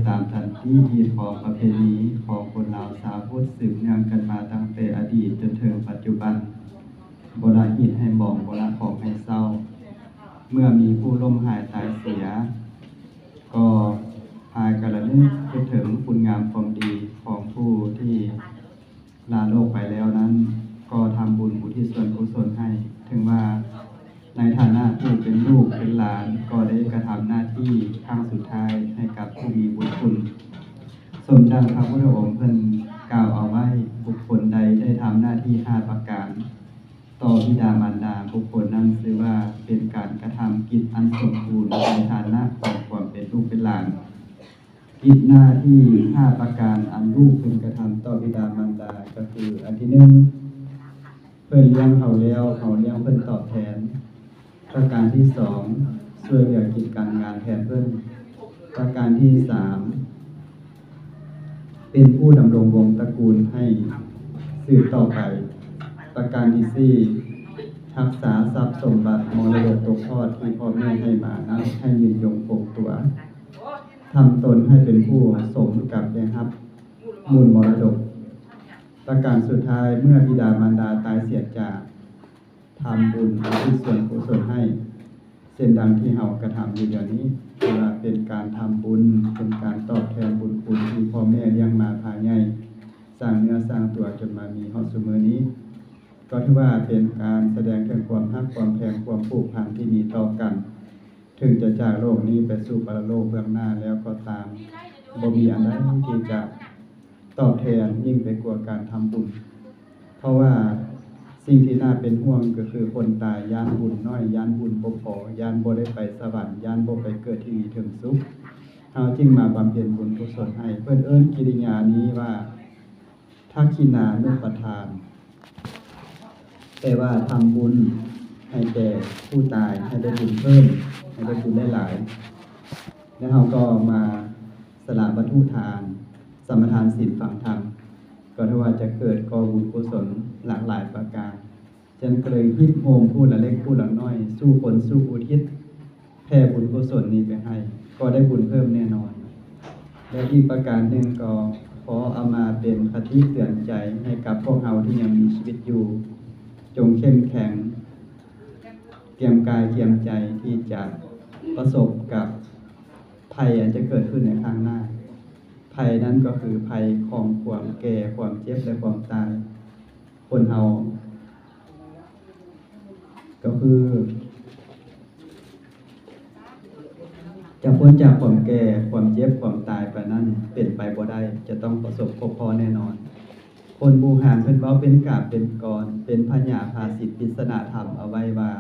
ตามทันทีที่ของประเพณีของคนลาวชาวพุทธสืบเนื่องกันมาตั้งแต่อดีตจนถึงปัจจุบันบ่ละอิดให้หมองบ่ละของให้เศร้าเมื่อมีผู้ล้มหายตายเสียก็พากันระลึกคิดถึงคุณงามความดีของผู้ที่ลาโลกไปแล้วนั้นก็ทำบุญอุทิศส่วนกุศลให้ถึงว่าในฐานะที่เป็นลูกเป็นหลานก็ได้กระทำหน้าที่ครั้งสุดท้ายให้กับผู้มีบุญคุณสมดังพระพุทธองค์เพิ่นกล่าวเอาไว้บุคคลใดได้ทำหน้าที่5ประการต่อบิดามารดาบุคคลนั้นชื่อว่าเป็นการกระทำกิจอันสมบูรณ์ในฐานะของความเป็นลูกเป็นหลานกิจหน้าที่5ประการอันลูกพึงกระทำต่อบิดามารดาก็คืออันที่1เพิ่นเลี้ยงเขาแล้วเขาเลี้ยงเพิ่นตอบแทนประการที่2ช่วยเหลือกิจการงานแทนเพิ่นประการที่3เป็นผู้ดำรงวงตระกูลให้สืบต่อไปประการที่4รักษาทรัพย์สมบัติมรดกตกทอดที่พ่อแม่ให้มานั้นให้ยืนยงคงตัวทำตนให้เป็นผู้สมกับได้รับมูลมรดกประการสุดท้ายเมื่อบิดามารดาตายเสียจากทำบุญอุทิศส่วนกุศลให้เช่นดังที่เฮากระทำอยู่เดี๋ยวนี้ถือว่าเป็นการทำบุญเป็นการตอบแทนบุญคุณที่พ่อแม่เลี้ยงมาพาใหญ่สร้างเนื้อสร้างตัวจนมามีฮอดซุมื้อนี้ก็ถือว่าเป็นการแสดงถึงความรักความแพงความผูกพันที่มีต่อกันถึงจะจากโลกนี้ไปสู่ปรโลกเบื้องหน้าแล้วก็ตามบ่มีอันใดที่จะตอบแทนยิ่งไปกว่าการทำบุญเพราะว่าสิ่งที่น่าเป็นห่วงก็คือคนตายย่านบุญน้อยย่านบุญบ่พอย่านบ่ได้ไปสวรรค์ย่านบ่ไปเกิดที่ดีถึงสุขเฮาจึงมาบำเพ็ญบุญกุศลให้เพิ่นเอิ้นกิริยานี้ว่าทักขินานุปทานแต่ว่าทำบุญให้แก่ผู้ตายให้ได้บุญเพิ่มให้ได้บุญหลายๆแล้วเฮาก็มาสละวัตถุทานสมทานศีลฝังธรรมก็ถือว่าจะเกิดก่อบุญกุศลหลากหลายประการฉะนั้นก็เลยฮิตโฮมพูดละเล็กพูดละน้อยสู้คนสู้อุทิศแผ่บุญกุศลนี้ไปให้ก็ได้บุญเพิ่มแน่นอนและอีกประการหนึ่งก็ขอเอามาเป็นคติเตือนใจให้กับพวกเราที่ยังมีชีวิตอยู่จงเข้มแข็งเตรียมกายเตรียมใจที่จะประสบกับภัยอันจะเกิดขึ้นในข้างหน้าภัยนั้นก็คือภัยของความแก่ความเจ็บและความตายคนเฮาก็คือจะพ้นจากความแก่ความเจ็บความตายไปนั้นเป็นไปบ่ได้จะต้องประสบพบพอแน่นอนคนบูหารเพิ่นเว้าเป็นกาบเป็นกรเป็นพญาภาสิทธิปริศนาธรรมเอาไว้ว่า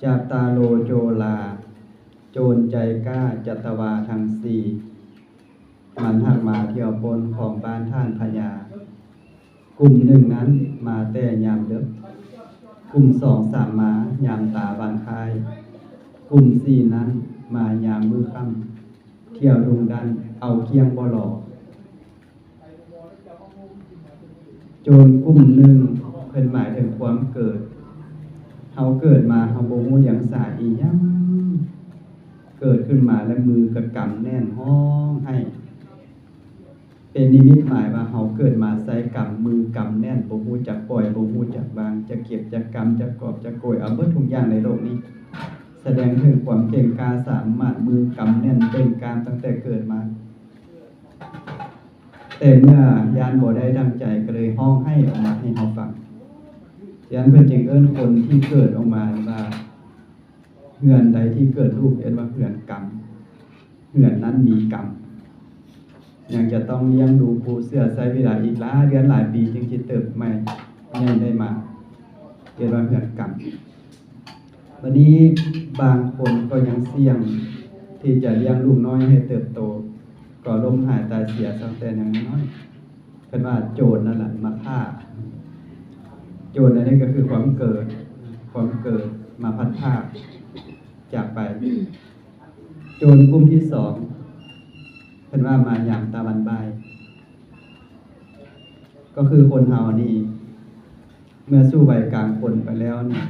จัตตาโลโจลาโจรใจกล้าจัตวาทั้งสี่มันหักมาเที่ยวปนของบ้านท่านพญากลุ่มหนึ่งนั้นมาแต่ยามดึกกลุ่ม2-3มายามตาบานคายกลุ่ม4นั้นมายามมื้อค่ำเที่ยวดุงดันเอาเคียงบ่หลอโจรกลุ่มหนึ่งเพิ่นหมายถึงความเกิดเฮาเกิดมาเฮาบ่ฮู้หยังสาอีหยังเกิดขึ้นมาแล้วมือกระกำแน่นห้องให้เป็นนิมิตหมายว่าเฮาเกิดมาใส่กำมือกำแน่นบ่ฮู้จักปล่อยบ่ฮู้จักวางจะเก็บจะกำจะกอบจะโกยเอาเบิดทุกอย่างในโลกนี้แสดงถึงความเก่งกาจสามารถมือกำแน่นเป็นกามตั้งแต่เกิดมาแต่เมื่อยานบ่ได้ดังใจก็เลยห้องให้ออกมาให้เฮาฟังฉะนั้นเพิ่นจึงเอิ้นคนที่เกิดออกมาว่าเฮือนใดที่เกิดรูปเอิ้นว่าเฮือนกรรมเฮือนนั้นมีกรรมยังจะต้องเลี้ยงดูปูเสื้อใช้เวลาอีกหลายเดือนหลายปีจึงสิเติบใหม่ยังได้มาเรียกว่าเฮือนกรรมวันนี้บางคนก็ยังเสี่ยงที่จะเลี้ยงลูกน้อยให้เติบโตก็ล้มหายตายเสียตั้งแต่ยังน้อยเพิ่นว่าโจรนั่นแหละมาฆ่าโจรอันนี้ก็คือความเกิดมาพัดพรากจากไปโจรกลุ่มที่2เพิ่นว่ามายามตะวันบ่ายก็คือคนเฮานี่เมื่อสู้วัยกลางคนไปแล้วเนี่ย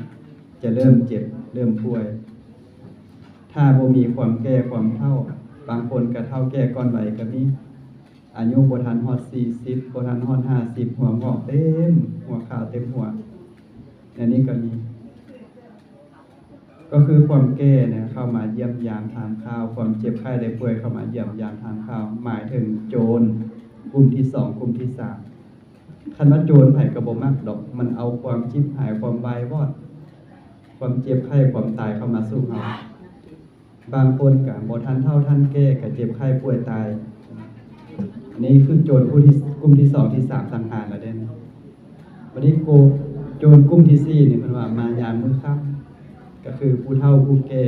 จะเริ่มเจ็บเริ่มป่วยถ้าบ่มีความแก่ความเฒ่า บางคนก็เฒ่าแก่ก่อนวัยก็มีอายุบ่ทันฮอด40บ่ทันฮอด50หัวงอกเต็มหัวขาวเต็มหัวอันนี้ก็มีก็คือความแก่เนี่ยเข้ามาเยี่ยมยามถามข่าวความเจ็บไข้ได้ป่วยเข้ามาเยี่ยมยามถามข่าวหมายถึงโจรกลุ่มที่2กลุ่มที่3คันว่าโจรไผก็บ่มักดอกมันเอาความชิบหายความวายวอดความเจ็บไข้ความตายเข้ามาสู่เฮาบางคนก็บ่ทันเฒ่าทันแก่ก็เจ็บไข้ป่วยตายอันนี้คือโจรผู้ที่กลุ่มที่2ที่3สังหารแล้วเด้นะบัดนี้โจรกลุ่มที่4นี่เพิ่นว่ามายามมื้อค่ำก็คือผู้เฒ่าผู้แก่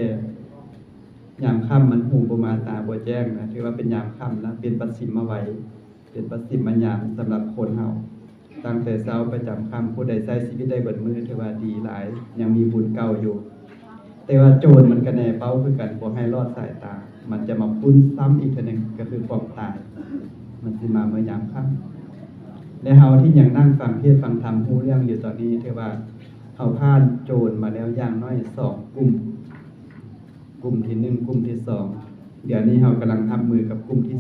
ยามค่ำมันหูบ่มาตาบ่แจ้งนะถือว่าเป็นยามค่ำนะเป็นปัสสิมไว้เป็นปัสสิมยามสำหรับคนเฮาตั้งแต่เช้าประจำค่ำผู้ใดใช้ชีวิตได้เบิดมื้อถือว่าดีหลายยังมีบุญเก่าอยู่แต่ว่าโจรมันก็แน่เป้าคือกันบ่ให้รอดสายตามันจะมาปุ้นซ้ำอีกเทื่อนึงก็คือความตายมันสิมาเมื่อยามค่ำและเฮาที่ยังนั่งฟังเทศน์ฟังธรรมรู้เรื่องอยู่ตอนนี้ถือว่าเฮาผ่านโจรมาแล้วอย่างน้อย2กลุ่มที่1กลุ่มที่2เดี๋ยวนี้เฮากำลังรับมือกับกลุ่มที่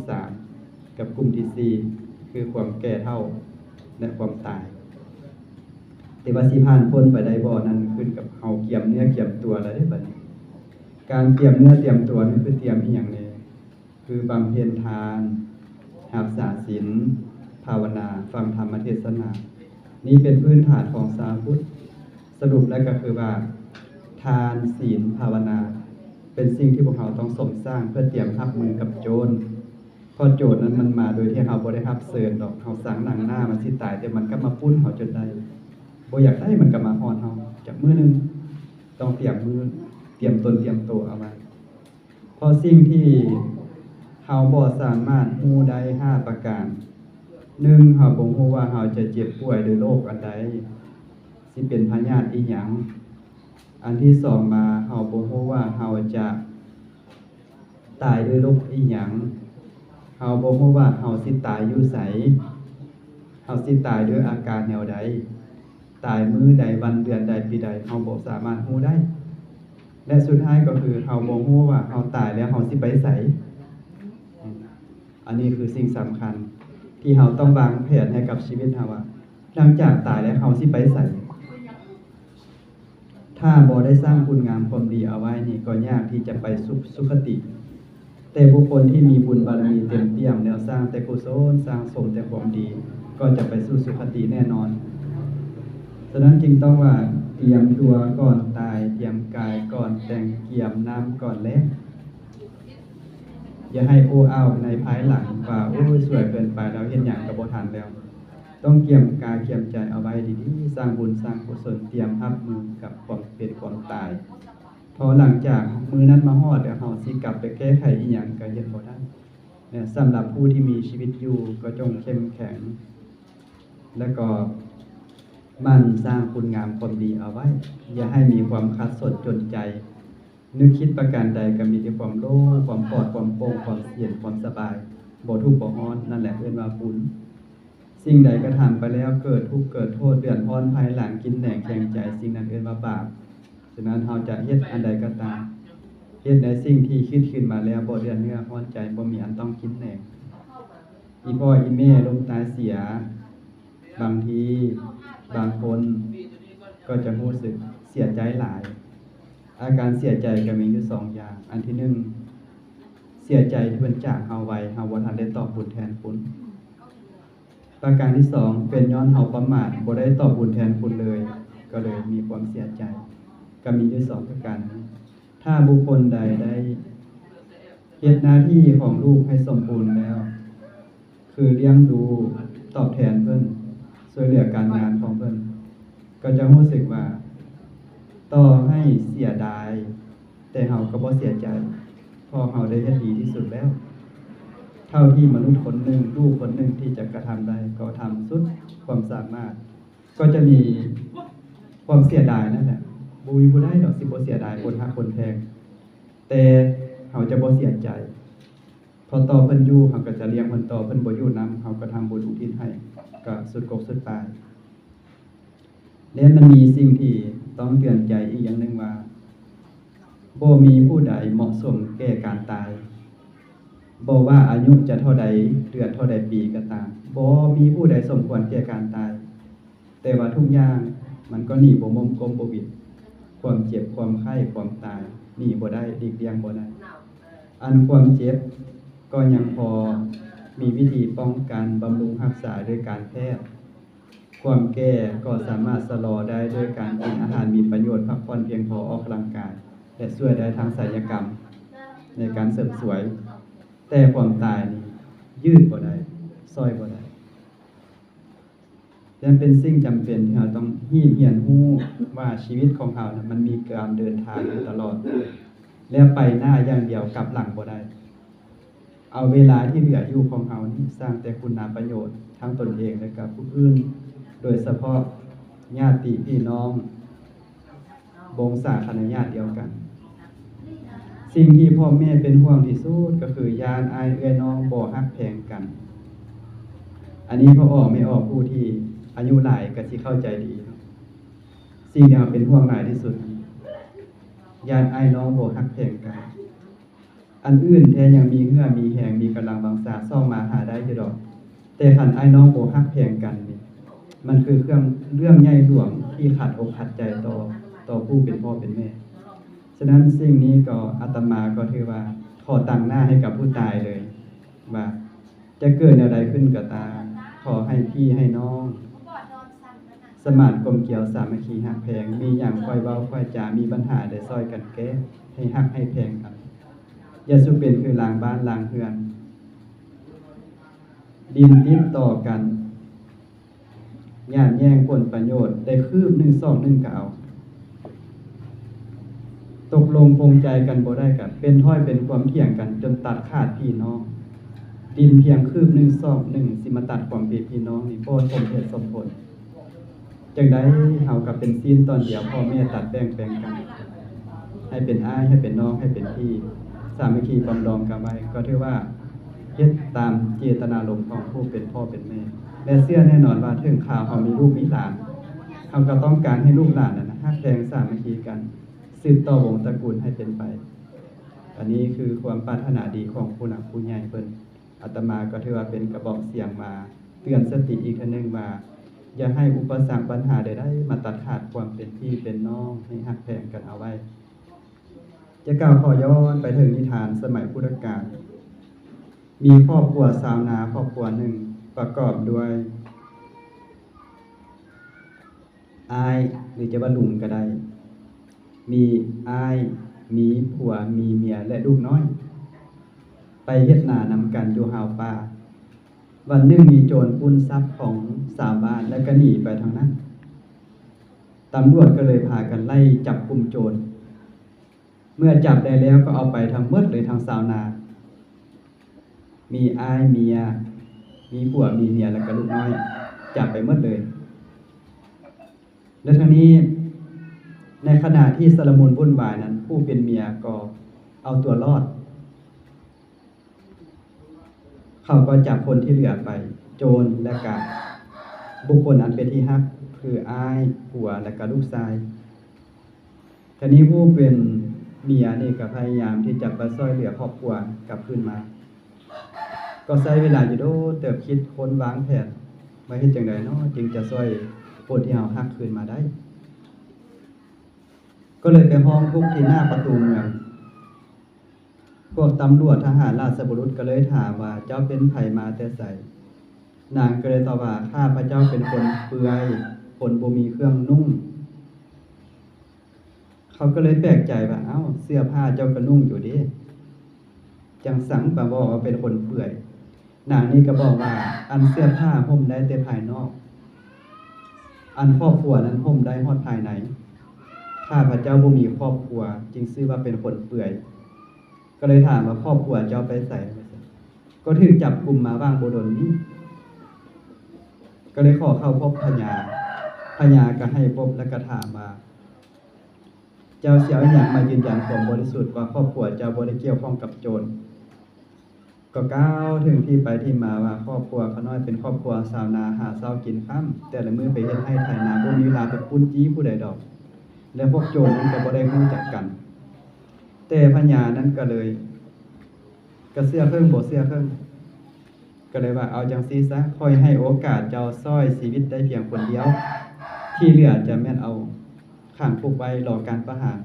3กับกลุ่มที่4คือความแก่เฒ่าและความตายแต่ว่าสิผ่านพ้นไปได้บ่นั้นขึ้นกับเฮาเกียมเนื้อเกียมตัวแล้วเด้บัดนี้การเตรียมเนื้อเตรียมตัวนี่คือเตรียมอีหยังแน่คือบำเพ็ญทานรักษาศีลภาวนาฟังธรรมเทศนานี่เป็นพื้นฐานของชาวพุทธสรุปแล้วก็คือว่าทานศีลภาวนาเป็นสิ่งที่พวกเราต้องสมสร้างเพื่อเตรียมรับมือกับโจรเพราะโจรนั้นมันมาโดยที่เราบ่ได้รับเชิญดอกเราสั่งหนังหน้ามันสิตายแต่มันก็มาปุ้นเฮาจนได้บ่อยากได้มันก็มาฮอดเฮาจากมื้อนึงต้องเตรียมมือเตรียมตนเตรียมตัวเอาไว้เพราะสิ่งที่เฮาบ่สามารถรู้ได้5ประการ1เฮาบ่รู้ว่าเฮาจะเจ็บป่วยด้วยโรคอันใดสิเป็นพยาธิอีหยังอันที่2มาเฮาบ่รู้ว่าเฮาจะตายด้วยโรคอีหยังเฮาบ่รู้ว่าเฮาสิตายอยู่ไสเฮาสิตายด้วยอาการแนวใดตายมื้อใดวันเดือนใดปีใดเฮาบ่สามารถรู้ได้และสุดท้ายก็คือเฮาบ่รู้ว่าเฮาตายแล้วเฮาสิไปไสอันนี้คือสิ่งสำคัญที่เฮาต้องวางแผนให้กับชีวิตเฮาว่าหลังจากตายแล้วเฮาสิไปไสถ้าบ่ได้สร้างคุณงามความดีเอาไว้นี่ก็ยากที่จะไปสุคติแต่บุคคลที่มีบุญบารมีเต็มเปี่ยมแล้วสร้างแต่กุศลสร้างสมแต่ความดีก็จะไปสู่สุคติแน่นอนฉะนั้นจึงต้องว่าเตรียมตัวก่อนตายเตรียมกายก่อนแต่งเกี่ยมน้ำก่อนแลงอย่าให้โอ้อ้าวในภายหลังว่าโอ้ยสวยเกินไปแล้วเฮ็ดหยังก็บ่ทันแล้วต้องเกี่ยมกายเกี่ยมใจเอาไว้ดีๆสร้างบุญสร้างกุศลเตรียมรับมือกับความเป็นความตายพอหลังจากมื้อนั้นมาฮอดแล้วเฮาสิกลับไปแก้ไขอีหยังก็เฮ็ดบ่ได้เนี่ยสำหรับผู้ที่มีชีวิตอยู่ก็จงเข้มแข็งและก็มั่นสร้างคุณงามความดีเอาไว้อย่าให้มีความคัดสนจนใจนึกคิดประการใดก็มีแต่ความโลภความปลอดความโปร่งความเย็นความสบายบ่ทุกข์บ่ร้อนนั่นแหละเรียกว่าบุญสิ่งใดกระทำไปแล้วเกิดทุกข์เกิดโทษเดือดร้อนภายหลังกินแหนงแข็งใจสิ่งนั้นเรียกว่าบาปฉะนั้นเราจะเฮ็ดอันใดก็ตามเฮ็ดในสิ่งที่คิดขึ้นมาแล้วบ่เดือดเนื้อร้อนใจบ่มีอันต้องกินแหนงอีพ่ออีแม่ล้มตายเสียบางทีบางคนก็จะรู้สึกเสียใจหลายอาการเสียใจก็มีอยู่2อย่างอันที่1เสียใจที่เพิ่นจากเฮาไว้เฮาบ่ทันได้ตอบบุญแทนคุณประการที่2เป็นย้อนเฮาประมาทบ่ได้ตอบบุญแทนคุณเลยก็เลยมีความเสียใจก็มีอยู่2ประการนี้ถ้าบุคคลใดได้เฮ็ดหน้าที่ของลูกให้สมบูรณ์แล้วคือเลี้ยงดูตอบแทนเพิ่นช่วยเหลือการงานของเพิ่นก็จะรู้สึกว่าต่อให้เสียดายแต่เฮาก็บ่เสียใจเพราะเฮาได้เฮ็ดดีที่สุดแล้วเท่าที่มนุษย์คนหนึ่งลูกคนหนึ่งที่จะกระทำได้ก็ทำสุดความสามารถก็จะมีความเสียดายนั่นแหละบ่มีผู้ใดดอกสิบ่เสียดายคนฮักคนแพงแต่เฮาจะบ่เสียใจพอต่อเพิ่นอยู่เฮาก็จะเลี้ยงเพิ่นต่อเพิ่นบ่อยู่นำเฮาก็ทำบุญอุทิศให้ก็สุดกกสุดปลายและมันมีสิ่งที่ต้องเตือนใจอีกอย่างหนึ่งว่าบ่มีผู้ใดเหมาะสมแก่การตาย บ่ว่าอายุจะเท่าใดเดือนเท่าใดปีก็ตามบ่มีผู้ใดสมควรแก่การตายแต่ว่าทุกอย่างมันก็หนีบ่มุมกลมบ่วิดความเจ็บความไข้ความตายหนีบ่ได้หลีกเลี่ยงบ่ได้อันความเจ็บก็ยังพอมีวิธีป้องกันบำรุงรักษาด้วยการแพทย์ความแก่ก็สามารถชะลอได้ด้วยการกินอาหารมีประโยชน์พักผ่อนเพียงพอออกกำลังกายและช่วยได้ทางศัลยกรรมในการเสริมสวยแต่ความตายนี่ยืดบ่ได้ซอยบ่ได้ดังนั้นเป็นสิ่งจำเป็นที่เราต้องเรียนรู้ว่าชีวิตของเรานะมันมีการเดินทางอยู่ตลอดแล้วไปหน้าอย่างเดียวกลับหลังบ่ได้เอาเวลาที่เหลืออยู่ของเรานี่สร้างแต่คุณประโยชน์ทั้งตนเองและกับผู้อื่นโดยเฉพาะญาติพี่น้องวงศาคณะญาติเดียวกันสิ่งที่พ่อแม่เป็นห่วงที่สุดก็คือยานอายเอื้อน้องบ่ฮักแพงกันอันนี้พ่อไม่ออกผู้ที่อายุหลายก็สิเข้าใจดีสิ่งที่เป็นห่วงหลายที่สุดยานอายน้องบ่ฮักแพงกันอันอื่นแท้ยังมีเงื่อมีแหงมีกำลังบังษาซ่อมมาหาได้อยู่ดอกแต่คันอายน้องบ่ฮักแพงกันนี่มันคือเรื่องใหญ่หลวงที่ขาดอกขาดใจต่อผู้เป็นพ่อเป็นแม่ฉะนั้นสิ่งนี้ก็อาตมาก็ถือว่าขอตั้งหน้าให้กับผู้ตายเลยว่าจะเกิดอะไรขึ้นก็ตามขอให้พี่ให้น้องสมานกลมเกลียวสามัคคีฮักแพงมีอย่างค่อยเว้าค่อยจามีปัญหาได้ซอยกันแก้ให้ฮักให้แพงกันอย่าสุเป็นคือล้างบ้านล้างเรือนดินติดต่อกันย่านแย่งผลประโยชน์ได้คืบ1 2 1ก็เอาตกลงปรงใจกันบ่ได้กันเป็นถ้อยเป็นความเถียงกันจนตัดขาดพี่น้องดินเพียงคืบ1 2 1สิมาตัดความเป็นพี่น้องนี่บ่สมเหตุสมผลจังได๋เฮาก็เป็นซีนตอนเดียวพ่อแม่ตัดแบ่งกันให้เป็นอ้ายให้เป็นน้องให้เป็นพี่สามัคคีปรองดองกันไว้ก็ถือว่าเฮ็ดตามเจตนารมณ์ของผู้เป็นพ่อเป็นแม่และเชื่อแน่นอนว่าถึงข่าวเฮามีลูกมีหลานเฮาก็ต้องการให้ลูกหลานนั้นฮักแพงสามัคคีกันสืบต่อวงตระกูลให้เป็นไปอันนี้คือความปรารถนาดีของผู้หลักผู้ใหญ่เพิ่นอาตมาก็ถือว่าเป็นกระบอกเสียงมาเตือนสติอีกครั้งนึงว่าอย่าให้อุปสรรคปัญหาใดๆมาตัดขาดความเป็นพี่เป็นน้องให้ฮักแพงกันเอาไว้จะกล่าวขอย้อนไปถึงนิทานสมัยพุทธกาลมีครอบครัวชาวนาครอบครัวหนึ่งประกอบด้วยอ้ายหรือจะว่าลุงก็ได้มีอ้ายมีผัวมีเมียและลูกน้อยไปเฮ็ดนานำกันอยู่หาวป่าวันหนึ่งมีโจรปล้นทรัพย์ของชาวบ้านและก็หนีไปทางนั้นตำรวจก็เลยพากันไล่จับกุมโจรเมื่อจับได้แล้วก็เอาไปทั้งหมดเลยทางชาวนามีอ้ายเมียมีผัวมีเมียแล้วก็ลูกน้อยจับไปหมดเลยแล้วทีนี้ในขณะที่สลมุนวุ่นวายนั้นผู้เป็นเมียก็เอาตัวรอดเขาก็จับคนที่เหลือไปโจรและก็บุคคลอันเป็นที่ฮักคืออ้ายผัวและก็ลูกชายทีนี้ผู้เป็นเมียนี่ก็พยายามที่จะไปช่วยเหลือครอบครัวกลับคืนมาก็ใช้เวลาอยู่โดเติบคิดค้นวางแผนว่าเฮ็ดจังได๋เนาะจึงจะช่วยคนที่เฮาฮักคืนมาได้ก็เลยไปห้องทุกข์ที่หน้าประตูเมืองพวกตำรวจทหารราชบุรุษก็เลยถามว่าเจ้าเป็นไผมาแต่ไสนางก็เลยตอบว่าข้าพระเจ้าเป็นคนเปลือยคนบ่มีเครื่องนุ่งเขาก็เลยแปลกใจว่าเอ้าเสื้อผ้าเจ้าก็นุ่งอยู่ดิจังสังปะบอกว่าเป็นคนเปลือยนางนี่ก็บอกว่าอันเสื้อผ้าห่มได้แต่ภายนอกอันครอบครัวนั้นห่มได้ฮอดภายในข้าพระเจ้าบ่มีครอบครัวจึงชื่อว่าเป็นคนเปลือยก็เลยถามว่าครอบครัวเจ้าไปไสก็ถูกจับกุมมาว่างบ่ดลนี้ก็เลยขอเข้าพบพญาก็ให้พบและก็ถามว่าเจ้าสิเอาหยังมายืนยันความบริสุทธิ์ว่าครอบครัวเจ้าบ่ได้เกี่ยวข้องกับโจรก็กล่าวถึงที่ไปที่มาว่าครอบครัวเขาน้อยเป็นครอบครัวชาวนาหาเช้ากินค่ำแต่ละมื้อไปเฮ็ดไร่ไถนาบ่มีเวลาไปปุ้นจี้ผู้ใดดอกและพวกโจรนั้นก็บ่ได้รู้จักกันแต่พญานั้นก็เลย ก็เชื่อเพิ่งบ่เชื่อเพิ่งก็เลยว่าเอาจังซี่ซะค่อยให้โอกาสเจ้าซ้อยชีวิตได้เพียงคนเดียวที่เหลือจะแม่นเอาขังคุกไว้รอการประหาร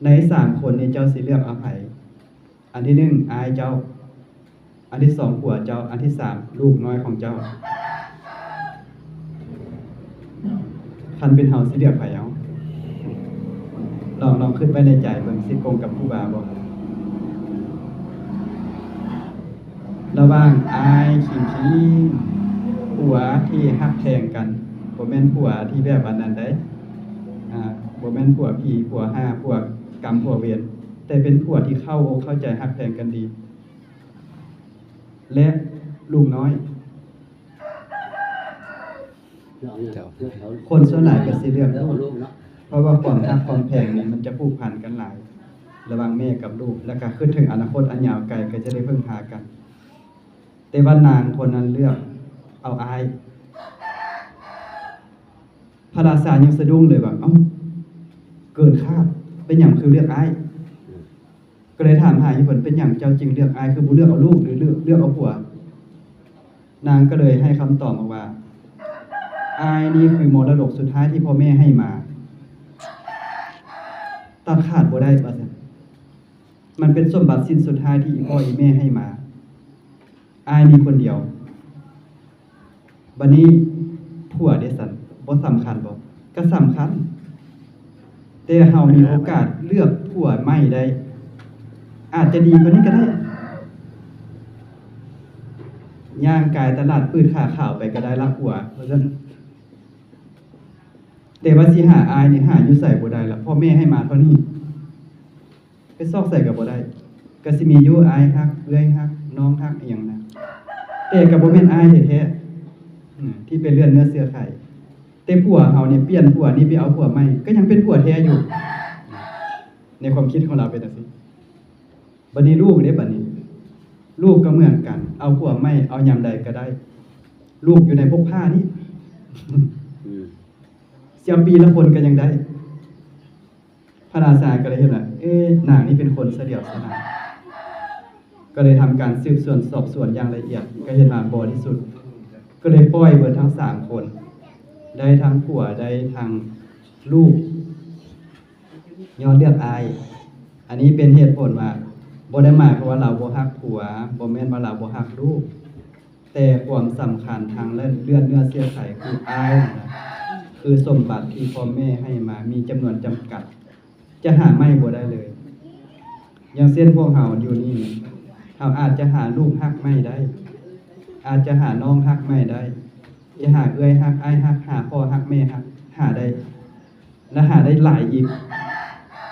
ใน3คนนี้เจ้าสิเลือกเอาไผอันที่1อายเจ้าอันที่2ผัวเจ้าอันที่3ลูกน้อยของเจ้าคันเป็นเฮาสิเลือกไผเอาลองขึ้นไปในใจเบิ่งสิกงกับผู้บ่าวบ่ระหว่างอายขิงผัวที่ฮักแพงกันบ่แม่นผัวที่แบบอันนั้นได้บ่แม่นผัวผีผัวห้าผัวกรรมผัวเวรแต่เป็นผัวที่เข้าอกเข้าใจฮักแพงกันดีและลูกน้อยคนส่วนหลายก็สิเลือกลูกเพราะว่าความฮักความแพงนี่มันจะผูกพันกันหลายระหว่างแม่กับลูกแล้วก็ขึ้นถึงอนาคตอันยาวไกลก็จะได้พึ่งพากันแต่ว่านางคนนั้นเลือกเอาอายพระราชายังสะดุ้งเลยว่าเอ้าเกินคาดเป็นหยังคือเลือกอายก็เลยถามหาเหตุผลเป็นหยังเจ้าจึงเลือกอายคือบ่เลือกเอาลูกหรือเลือกเอาผัวนางก็เลยให้คำตอบมาว่าอายนี่คือมรดกสุดท้ายที่พ่อแม่ให้มาตัดขาดบ่ได้ว่าซั่นมันเป็นสมบัติสิ้นสุดท้ายที่พ่ออีแม่ให้มาอายมีคนเดียวบัดนี้ผัวเด้ซั่นบ่สำคัญบ่ก็สำคัญแต่เฮามีโอกาสเลือกผัวใหม่ได้อาจจะดีกว่านี้ก็ได้ย่างกายตลาดปืดขาขาวไปก็ได้รับผัวเพราะฉะนั้นแต่ว่าสิหาอายนี่หาอยู่ใส่บ่ได้ล่ะพ่อแม่ให้มาเท่านี้ไปซอกใส่ก็บ่ได้ก็สิมีอยู่อายฮักเอื้อยฮักน้องฮักอีหยังนะแต่ก็บ่แม่นอายแท้ๆที่เป็นเลือดเนื้อเสื้อไขแต่ผัวเฮาเนี่ยเปลี่ยนผัวนี่ไปเอาผัวใหม่ก็ยังเป็นผัวแท้อยู่ในความคิดของเราเป็นจังซี่บัดนี้ลูกเด้บัดนี้ลูกก็เหมือนกันเอาผัวใหม่เอายามใดก็ได้ลูกอยู่ในพกผ้านี่เสียปีละคนก็ยังได้พระราชาก็เลยเห็นว่านางนี่เป็นคนเสดี่ยวสนานก็เลยทำการสืบสวนสอบสวนอย่างละเอียดก็เห็นว่าบ่ที่สุดก็เลยปล่อยเบิดทั้ง3คนได้ทั้งผัวได้ทั้งลูกย้อนเลือกอายอันนี้เป็นเหตุผลว่าบ่ได้หมายความว่าเราบ่ฮักผัวบ่แม่นว่าเราบ่ฮักลูกแต่ความสำคัญทางเลือดเนื้อเชื้อไขคืออายนะคือสมบัติที่พ่อแม่ให้มามีจำนวนจำกัดจะหาไม่บ่ได้เลยอย่างเช่นพวกเฮาอยู่นี่เฮาอาจจะหาลูกฮักไม่ได้อาจจะหาน้องฮักไม่ได้จะหาเอื้อยฮักอ้ายฮักหาพ่อฮักแม่ฮักหาได้และหาได้หลายอีก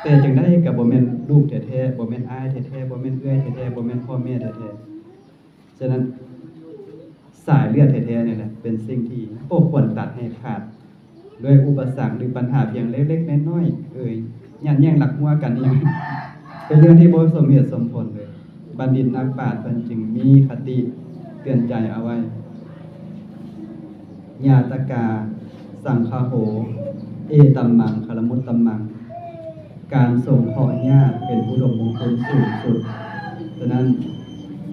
แต่จังได้ก็บ่แม่นลูกแท้ๆบ่แม่นอ้ายแท้ๆบ่แม่นเอื้อยแท้ๆบ่แม่นพ่อแม่แท้ๆฉะนั้นสายเลือดแท้ๆนี่แหละเป็นสิ่งที่บ่ควรตัดให้ขาดด้วยอุปสรรคหรือปัญหาเพียงเล็กๆน้อยๆยันแย่งหลักหัวกันอีกเป็นเรื่องที่บ่สมเหตุสมผลเลยบัณฑิตนักปราชญ์เพิ่นจึงมีคติเตือนใจเอาไว้ญาตกาสังคโหเอตัมมังคารมุตตัมมังการส่งเคราะห์ญาติเป็นอุดมมงคลสูงสุดฉะนั้น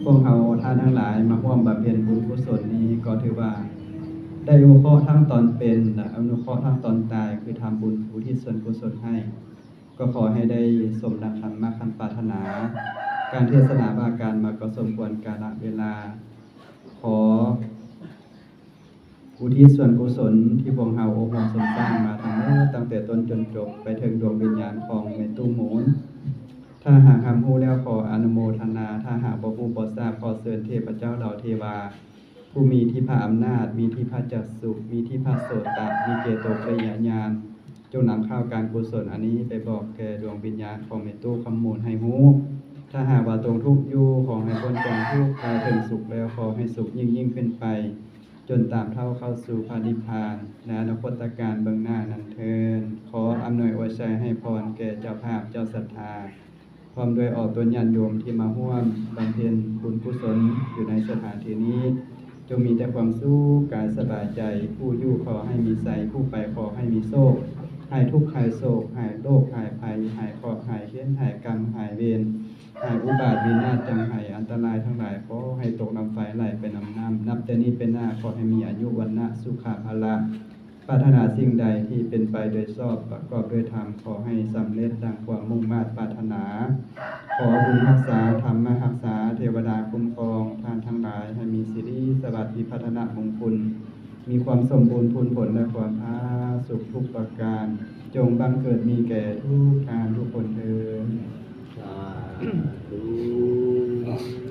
พวกเราท่านทั้งหลายมาร่วมบำเพ็ญบุญกุศลนี้ก็ถือว่าได้อนุเคราะห์ทั้งตอนเป็นและอนุเคราะห์ทั้งตอนตายคือทำบุญอุทิศส่วนกุศลให้ก็ขอให้ได้สมดังคันมาคันปรารถนาการเทศนาว่าการมาก็สมควรกาลเวลาขออุทิศส่วนกุศลที่พวกเราอบรมสร้างมาทั้งหมดตั้งแต่ต้นจนจบไปถึงดวงวิญญาณของแม่ตู้หมูนถ้าหากรู้แล้วขออนุโมทนาถ้าหากบ่ฮู้บ่ทราบขอเชิญเทพเจ้าเหล่าเทวาผู้มีที่พระอำนาจมีที่พระจักษุมีที่พระโสตะมีเจโตปริยญาณจงนำข้าวการกุศลอันนี้ไปบอกแก่ดวงวิญญาณของแม่ตู้คำมูลให้ฮู้ถ้าหากว่าตรงทุกข์อยู่ขอให้พ้นจากทุกข์กลายถึงสุขแล้วขอให้สุขยิ่งขึ้นไปจนตามเท่าเข้าสู่พระนิพพานในอนาคตการเบื้องหน้านั้นเทินขออำนวยอวยชัยให้พรแก่เจ้าภาพเจ้าศรัทธาพร้อมด้วยออกตัวญาติโยมที่มาร่วมบำเพ็ญบุญกุศลอยู่ในสถานที่นี้จงมีแต่ความสุขกายสบายใจผู้อยู่ขอให้มีไสผู้ไปขอให้มีโชคหายทุกข์หายโศกหายโรคหายภัยหายเคราะห์หายเข็ญหายกรรมหายเวร หายอุบาทวินาศจังไห้อันตรายทั้งหลายขอให้ตกน้ำไฟไหลไปน้ำน้ำนับแต่นี้เป็นหน้าขอให้มีอายุวันนะสุขภาละปรารถนาสิ่งใดที่เป็นไปโดยชอบประกอบด้วยธรรมขอให้สำเร็จดังความมุ่งมา่ปรารถนา ขอบุญรักษาธรรมรักษาเทวดาคุ้มครองทานทั้งหลายให้มีสิริสวัสดิพัฒนามงคลมีความสมบูรณ์พูนผลและความผาสุขทุกประการ จงบังเกิดมีแก่ทุกทานทุกคนเถิด สาธุ